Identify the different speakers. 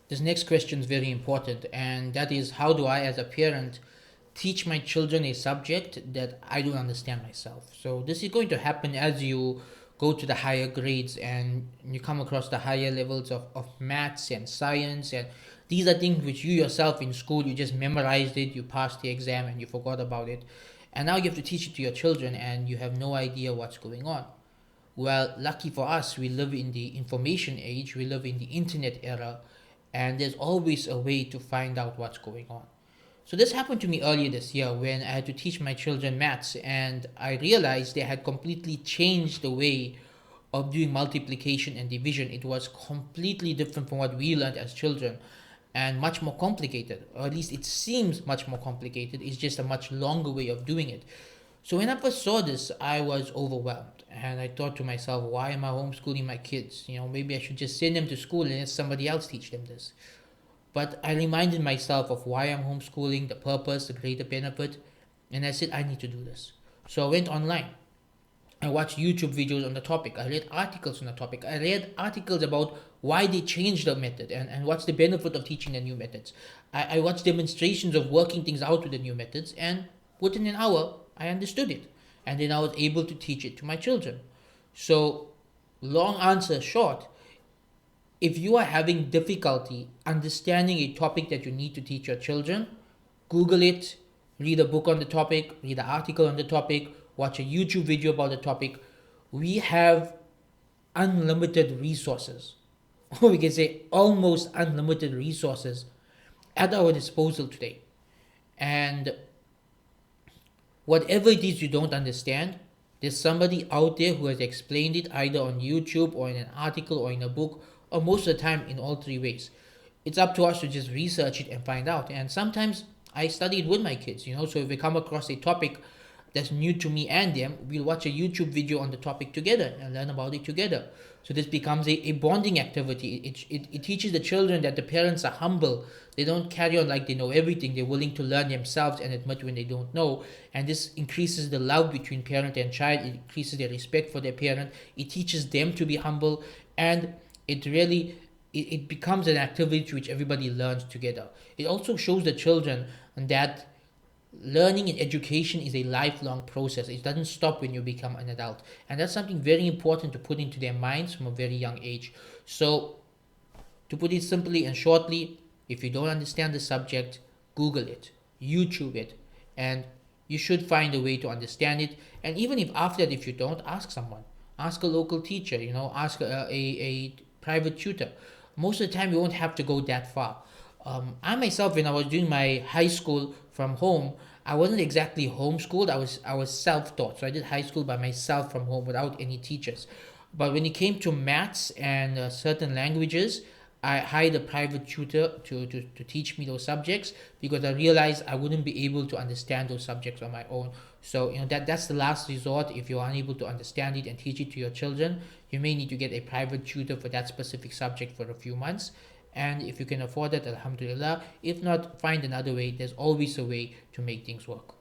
Speaker 1: This next question is very important, and that is, how do I, as a parent, teach my children a subject that I don't understand myself? So this is going to happen as you go to the higher grades and you come across the higher levels of maths and science, and these are things which you yourself in school, you just memorized it, you passed the exam and you forgot about it, and now you have to teach it to your children and you have no idea what's going on. Well, lucky for us, we live in the information age, we live in the internet era, and there's always a way to find out what's going on. So this happened to me earlier this year when I had to teach my children maths, and I realized they had completely changed the way of doing multiplication and division. It was completely different from what we learned as children and much more complicated, or at least it seems much more complicated. It's just a much longer way of doing it. So when I first saw this, I was overwhelmed, and I thought to myself, why am I homeschooling my kids? Maybe I should just send them to school and let somebody else teach them this. But I reminded myself of why I'm homeschooling, the purpose, the greater benefit, and I said I need to do this. So I went online. I watched YouTube videos on the topic. I read articles on the topic. I read articles about why they changed the method and what's the benefit of teaching the new methods. I watched demonstrations of working things out with the new methods, and within an hour, I understood it. And then I was able to teach it to my children. So, long answer short, if you are having difficulty understanding a topic that you need to teach your children, Google it, read a book on the topic, read an article on the topic, watch a YouTube video about the topic. We have unlimited resources, or we can say almost unlimited resources at our disposal today. And whatever it is you don't understand, there's somebody out there who has explained it either on YouTube or in an article or in a book, or most of the time in all three ways. It's up to us to just research it and find out. And sometimes I study it with my kids, so if we come across a topic that's new to me and them, we'll watch a YouTube video on the topic together and learn about it together. So this becomes a bonding activity. It teaches the children that the parents are humble. They don't carry on like they know everything. They're willing to learn themselves and admit when they don't know. And this increases the love between parent and child. It increases their respect for their parent. It teaches them to be humble. And it becomes an activity which everybody learns together. It also shows the children that learning and education is a lifelong process. It doesn't stop when you become an adult. And that's something very important to put into their minds from a very young age. So, to put it simply and shortly, if you don't understand the subject, Google it, YouTube it, and you should find a way to understand it. And even if after that, if you don't, ask someone. Ask a local teacher, ask a private tutor. Most of the time, you won't have to go that far. I myself, when I was doing my high school from home, I wasn't exactly homeschooled. I was self-taught. So I did high school by myself from home without any teachers. But when it came to maths and certain languages, I hired a private tutor to teach me those subjects because I realized I wouldn't be able to understand those subjects on my own. So that's the last resort. If you're unable to understand it and teach it to your children, you may need to get a private tutor for that specific subject for a few months. And if you can afford it, alhamdulillah. If not, find another way. There's always a way to make things work.